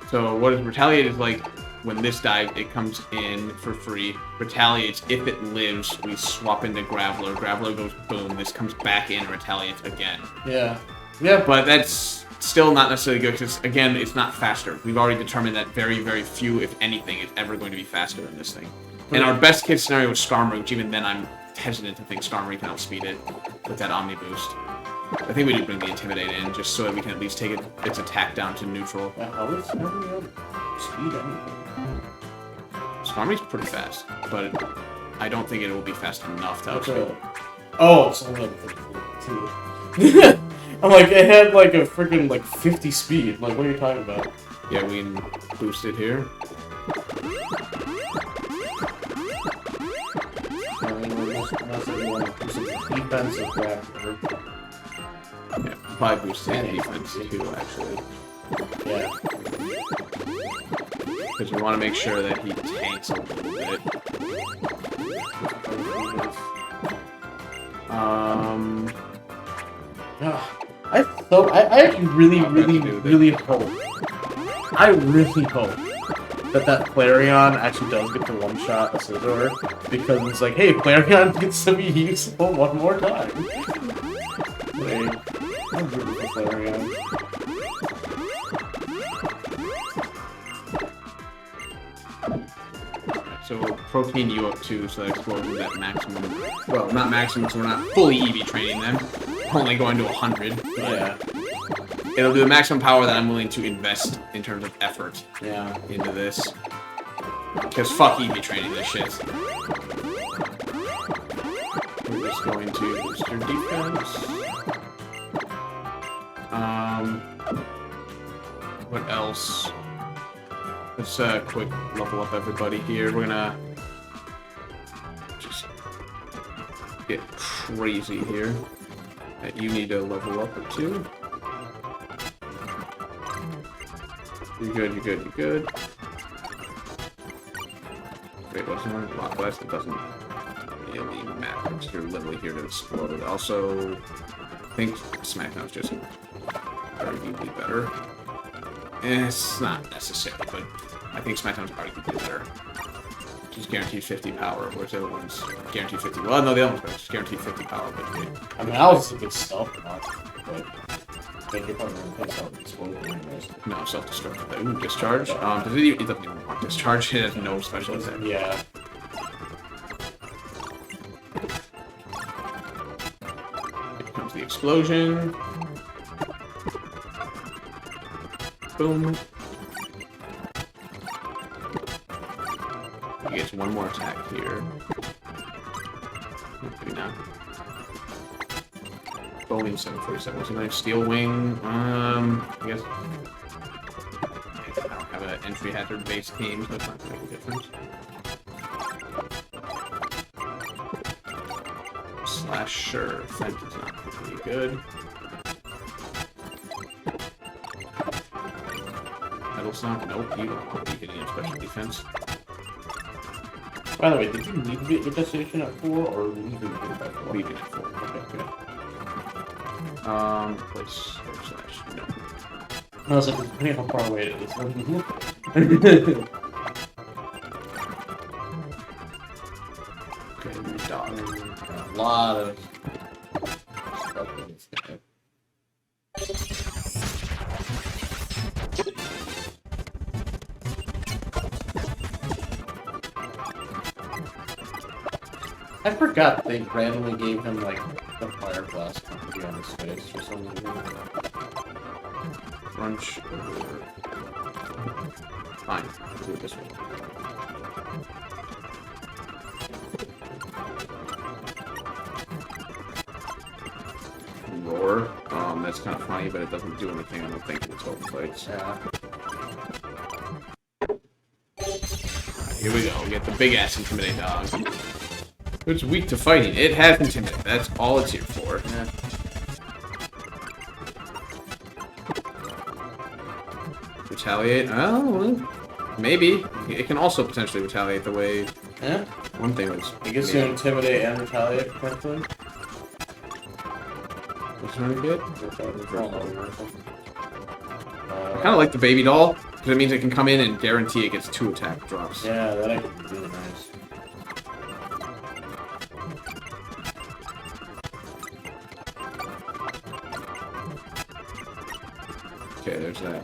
So what is retaliate is like when this die it comes in for free. Retaliates if it lives, we swap into Graveler. Graveler goes boom. This comes back in and retaliates again. Yeah. Yeah. But that's still not necessarily good because again, it's not faster. We've already determined that very, very few, if anything, is ever going to be faster than this thing. And our best case scenario is Skarmory, which even then I'm hesitant to think Skarmory can outspeed it with that Omni boost. I think we do bring the Intimidate in, just so that we can at least take its attack down to neutral. Yeah, how is Skarmory speed anything? Skarmory's pretty fast, but I don't think it will be fast enough to outspeed it. Oh, it's only like 52. I'm like, it had like a freaking like 50 speed. Like, what are you talking about? Yeah, we can boost it here. I mean, most everyone do some defensive grab. Yeah, probably boost his defense too, actually. Yeah. Because we want to make sure that he tanks a little bit. I actually really hope. I really hope that Flareon actually does get to one-shot a Scizor, because it's like, hey, Flareon gets to be useful one more time. Like, I'm rooting for Flareon. So we'll protein you up too, so that explodes with that maximum. Well, not maximum, so we're not fully EV training them. Only going to 100. Yeah. It'll do the maximum power that I'm willing to invest in terms of effort into this. Because fuck EV training this shit. We're just going to boost your defense. What else? Let's quick level up everybody here. We're gonna just get crazy here. You need to level up or two. You're good, you're good, you're good. Wait, what's the one? Block Blast? It doesn't really matter. You're literally here to explode. Also, I think Smackdown's just arguably better. It's not necessary, but I think Smackdown's arguably better. Just guaranteed 50 power, whereas the other one's guaranteed 50. Well, no, the other one's better. Just guaranteed 50 power, but I mean, that was a good stealth mod, but I think you're probably going to play self-explode anyways. no, self-destruct. Ooh, discharge. Does it doesn't even want discharge. It has no special attack. Yeah. Here comes the explosion. Boom. He gets one more attack here. Maybe not. Bowling 747. Was it nice? Steel Wing. I guess. I don't have an entry hazard based team, so it's not going to make a difference. Slash sure. Fent is not particularly good. Metal Stomp? Nope, you don't want to be getting in special defense. By the way, did you leave to get your destination at 4 or leave it at 4? Leaving at 4. Okay, good. Place slash no. I was like, depending on how far away it is. Okay, new dog. A lot of stuff in this guy. I forgot they randomly gave him like the fire blast to be on his face or something. Crunch. Fine. Let's do it this way. Roar. That's kind of funny, but it doesn't do anything, I don't think, in total fights. Yeah. Here we go. We get the big ass Intimidate dog. It's weak to fighting. It has Intimidate. That's all it's here for. Yeah. Retaliate? Oh, well, maybe. It can also potentially retaliate the way Yeah. one thing was. It gets to intimidate and retaliate, potentially. What's trying to get? I kind Uh, of like the baby doll, because it means it can come in and guarantee it gets 2 attack drops. yeah, that actually be really nice. Okay, there's that.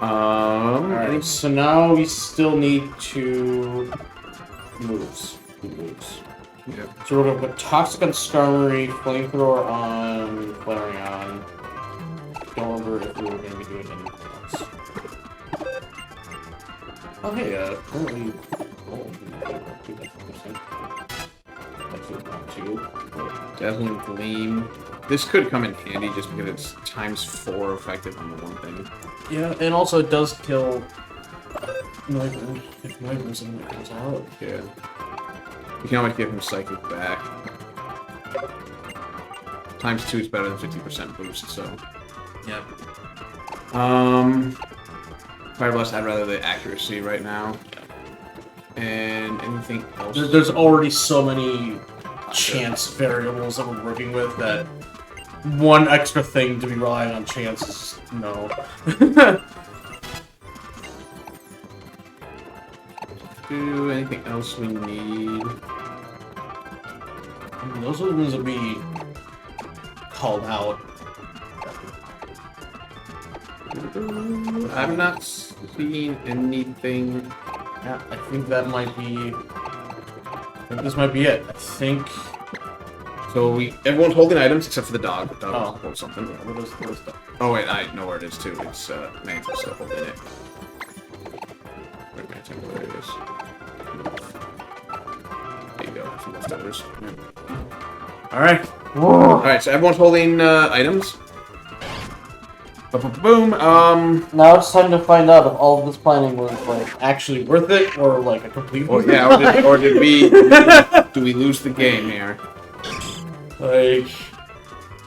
Alright, so now we still need to moves. Moves. Yep. So we're gonna put Toxic on Skarmory, Flamethrower on Flareon. Don't remember if we were gonna be doing anything else. Oh hey, currently Dazzling Gleam. This could come in handy just because it's ×4 effective on the one thing. yeah, and also it does kill Noivern if Noivern's in it comes out. Yeah. You can always give him Psychic back. ×2 is better than 50% boost, so. Yep. Fire Blast, I'd rather the accuracy right now. And anything else? There's already so many chance variables that we're working with that one extra thing to be relying on chance is no. Do anything else we need? Those are the ones that we called out. I'm not seeing anything. Yeah, I think that might be. I think this might be it. I think. So everyone's holding items except for the dog. The dog Oh. holds something. What is that? Oh wait, I know where it is too. It's Mantis still holding it. Where'd Mantis go? There it is. There you go. Some leftovers. Alright. Alright, so everyone's holding items. Boom. Now it's time to find out if all of this planning was like actually worth it or like a complete Or, waste of yeah, time. or did we do we lose the game here?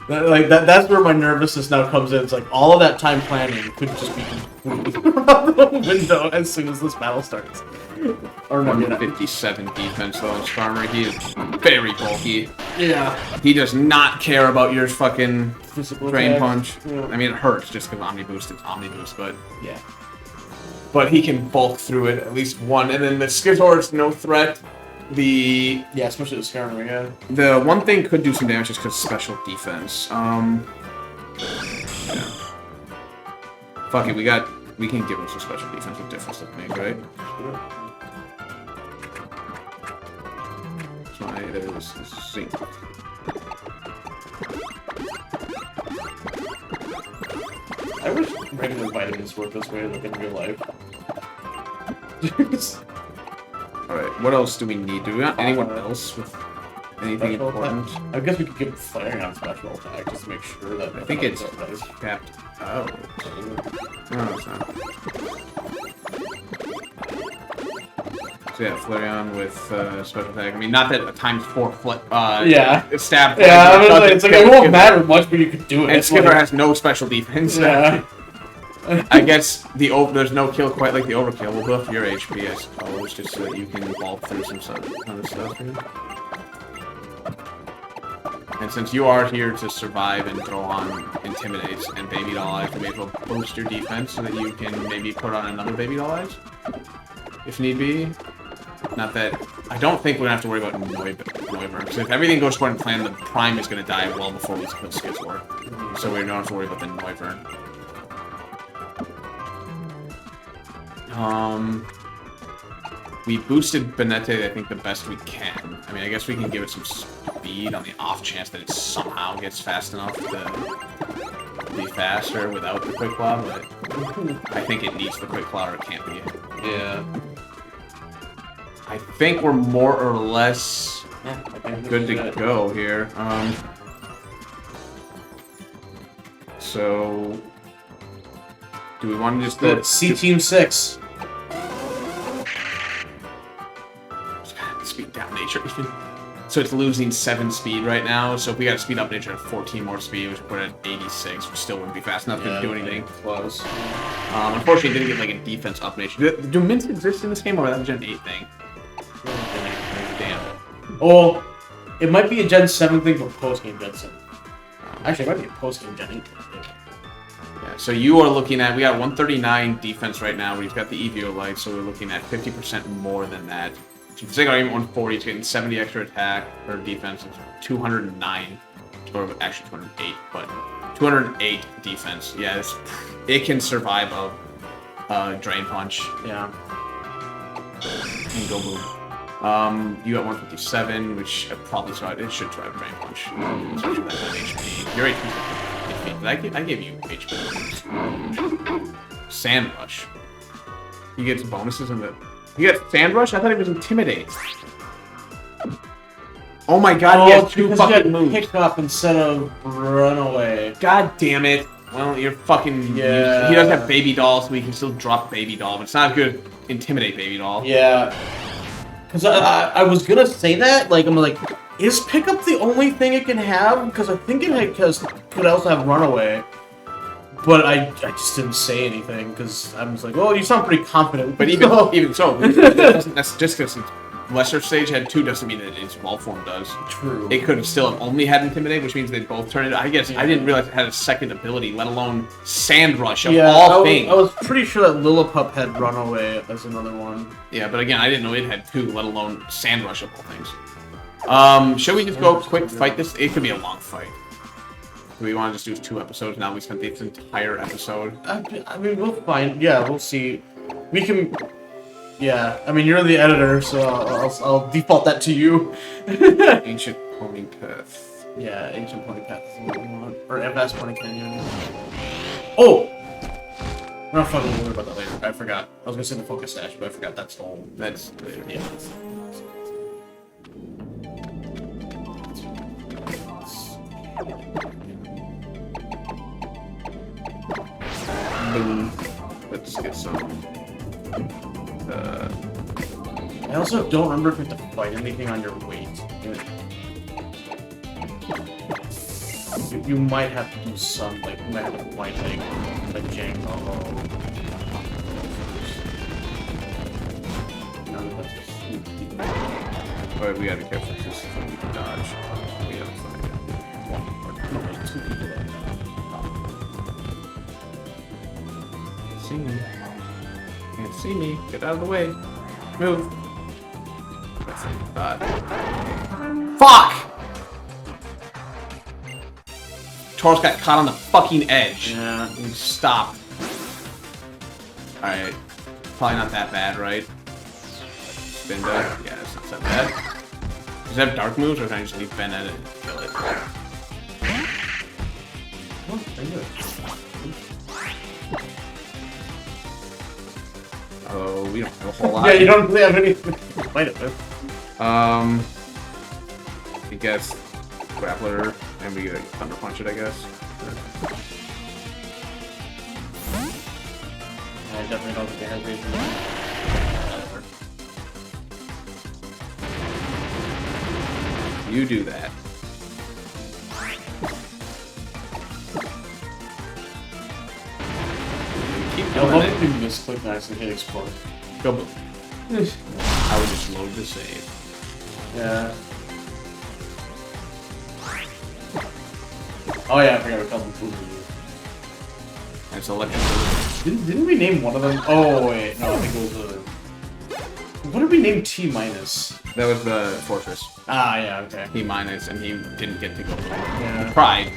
That's where my nervousness now comes in. It's like all of that time planning could just be completely out the window as soon as this battle starts. Or no, 157 defense though on Skarmory. He is very bulky. yeah. He does not care about your fucking Physical Drain attacks. Punch. Yeah. I mean, it hurts just because Omni Boost is Omni Boost, but Yeah. he can bulk through it at least one. And then the Skizor's no threat. The Especially the Skarmory, yeah. the one thing could do some damage just because special defense. Yeah. Fuck it, we can give him some special defense with difference to make, right? That's why there's Zinc. I wish regular vitamins worked this way, like in real life. Alright, what else do we need? Do we want anyone else with anything Special important? I guess we could give Flareon special attack just to make sure that. I think it's capped. Oh. No, it's not. So yeah, Flareon with special attack. I mean, not that a ×4 Yeah. stab. Yeah, I was like, it's like it won't matter much, but you could do it. And It's Skipper like- has no special defense. Yeah. I guess there's no kill quite like the overkill. We'll buff your HP, I suppose, just so that you can bulk through some other stuff here. And since you are here to survive and throw on Intimidates and Baby Doll Eyes, you may as well boost your defense so that you can maybe put on another Baby Doll Eyes, if need be. Not that... I don't think we're gonna have to worry about Noivern, because if everything goes according to plan, the Prime is gonna die well before we kill Skizor. So we don't have to worry about the Noivern. We boosted Benete, I think, the best we can. I mean, I guess we can give it some speed on the off chance that it somehow gets fast enough to be faster without the quick claw, but I think it needs the quick claw or it can't be. Yeah. I think we're more or less Yeah, good to go here. So, do we want to just go C Team 6? Speed down nature. So it's losing 7 speed right now. So if we got to speed up nature at 14 more speed, which would put it at 86, which still wouldn't be fast enough to do anything. Close. Unfortunately, it didn't get like a defense up nature. Do mints exist in this game, or was that a Gen 8 thing? Damn. Oh, it might be a Gen 7 thing for post-game Gen 7. Actually, it might be a post-game Gen 8 thing. Yeah, so you are looking at, we got 139 defense right now. We've got the EVO light, so we're looking at 50% more than that. So if you take out even 140, it's getting 70 extra attack or defense. It's 209, or actually 208, but 208 defense. Yeah, it can survive a drain punch. Yeah. And go boom. You got 157, which probably survived. It should survive drain punch. Especially that HP. Your HP. I gave you HP. Sand rush. He gets bonuses in the. You get Sand Rush? I thought it was Intimidate. Oh my god, he has 2 fucking moves. Pick up instead of Runaway. God damn it. Well, you're fucking... Yeah. He does have Baby Doll, so we can still drop Baby Doll, but it's not as good as Intimidate Baby Doll. Yeah. Because I was gonna say that, like, I'm like, is Pickup the only thing it can have? Because I think it could also have Runaway. But I just didn't say anything because I was like, "Oh, you sound pretty confident." But even so, that's just because lesser stage had 2 doesn't mean that its wall form does. True. It could have still have only had Intimidate, which means they both turn it. I guess I didn't realize it had a second ability, let alone Sand Rush of all things. I was pretty sure that Lillipup had Runaway as another one. Yeah, but again, I didn't know it had 2, let alone Sand Rush of all things. Shall we just go quick fight this? It could be a long fight. Do we want to just do 2 episodes now? We spent this entire episode. I mean, we'll find. Yeah, we'll see. We can. Yeah, I mean, you're the editor, so I'll default that to you. Ancient Pony Path. Yeah, Ancient Pony Path is what we want. Or FS Pony Canyon. Oh! We're not fucking worry about that later. I forgot. I was gonna say the Focus Dash, but I forgot that's the whole. That's... Yeah. Boom. Let's get some. I also don't remember if you have to fight anything on your weight. You might have to do some, like, you might have to fight, like Django. Alright, we gotta be careful because we can dodge. We gotta fight. No, there's 2 people there. See me. Can't see me. Get out of the way. Move. That's it. Fuck! Taurus got caught on the fucking edge. Yeah. And he stopped. Alright. Probably not that bad, right? Spin deck? Yeah, it's not that bad. Does it have dark moves, or can I just leave Ben at it and kill it? Oh, very good. Oh, we don't have a whole lot. Yeah, you don't really have anything to fight it with. I guess Grappler, and we Thunder Punch it, I guess. I definitely don't think it has reason. You do that. Keep I doing love it. if you misclick nice and hit explode. Go boom. I would just load the save. Yeah. Oh yeah, I forgot we called them food. That's electric. Didn't we name one of them? Oh wait, no, I think it was what did we name T minus? That was the Fortress. Ah, yeah, okay. T minus, and he didn't get to go boom. Yeah. He tried.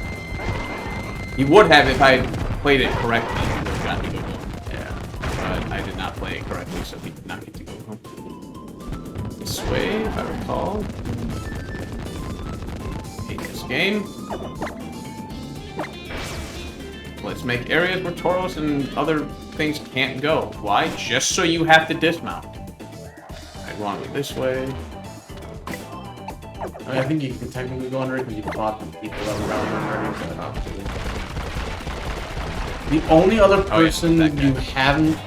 He would have if I had played it correctly. He would have gotten to go boom. Yeah. But I did not play it correctly, so he did not get to go boom. This way, if I recall. Hate this game. let's make areas where Tauros and other things can't go. Why? Just so you have to dismount. I want to go this way. I think you can technically go under it because you fought the people that were around there already. The only other person you haven't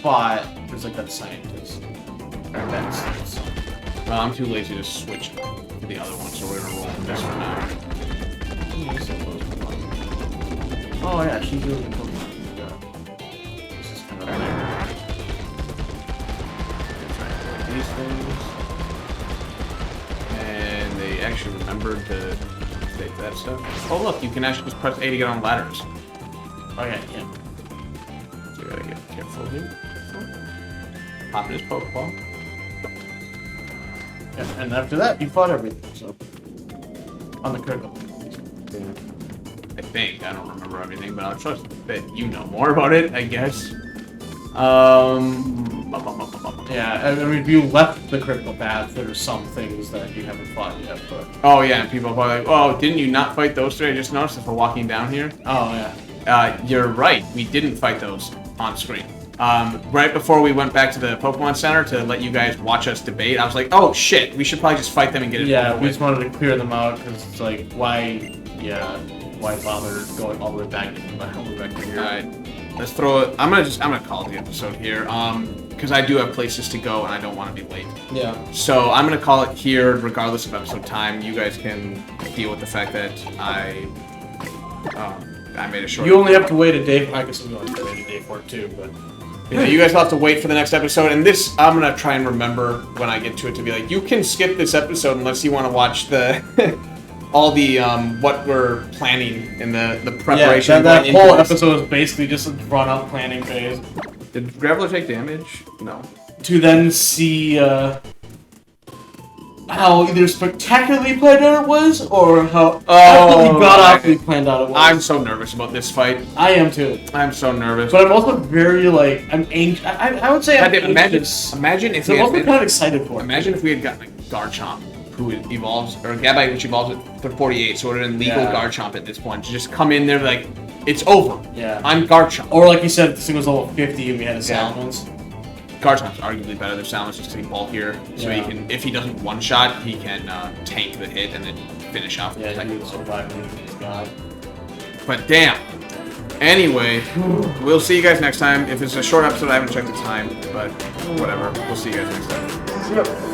fought is like that scientist. Or that's. Well, I'm too lazy to switch to the other one, so we're gonna roll with this for now. Oh yeah, she's doing the Pokemon. Yeah. This is kind of These things. And they actually remembered to save that stuff. Oh look, you can actually just press A to get on ladders. Oh yeah. So you gotta get careful here. Pop in his Pokeball. Yeah, and after that, you fought everything, so. On the critical. I think. I don't remember everything, but I'll trust that you know more about it, I guess. Yeah, I mean, if you left the critical path, there's some things that you haven't fought yet, but... Oh yeah, and people are probably like, oh, didn't you not fight those three? I just noticed as we're walking down here. Oh, yeah. You're right, we didn't fight those on screen. Right before we went back to the Pokemon Center to let you guys watch us debate, I was like, oh shit, we should probably just fight them and get it Yeah, over we with. just wanted to clear them out, because it's like, why bother going all the way back to here? Alright, let's throw it. I'm gonna call it the episode here, because I do have places to go and I don't want to be late. Yeah. So I'm gonna call it here, regardless of episode time. You guys can deal with the fact that I made a short. You only have to wait a day. I guess we only have to wait a day for it too, but. Yeah, you guys will have to wait for the next episode, and this I'm gonna try and remember when I get to it to be like, you can skip this episode unless you want to watch the all the what we're planning in the preparation. Yeah, that whole episode is basically just a drawn-out planning phase. Did Graveler take damage? No. To then see how either spectacularly planned out it was, or how absolutely god-awfully planned out it was. I'm so nervous about this fight. I am too. I'm so nervous. But I'm also very I'm anxious. I would say I'm anxious. Imagine if I'm also kind of excited for it. Imagine if we had gotten a Garchomp who evolves, or Gabite which evolves at 48, so it would have been legal Garchomp at this point. To just come in there like, it's over. Yeah. I'm Garchomp. Or like you said, this thing was level 50 and we had a Salamence. Garchomp's arguably better than Salamence just to be bulkier, so he can, if he doesn't one-shot, he can tank the hit and then finish off. Yeah, he would survive his god. But damn. Anyway, we'll see you guys next time. If it's a short episode, I haven't checked the time, but whatever. We'll see you guys next time. Yep.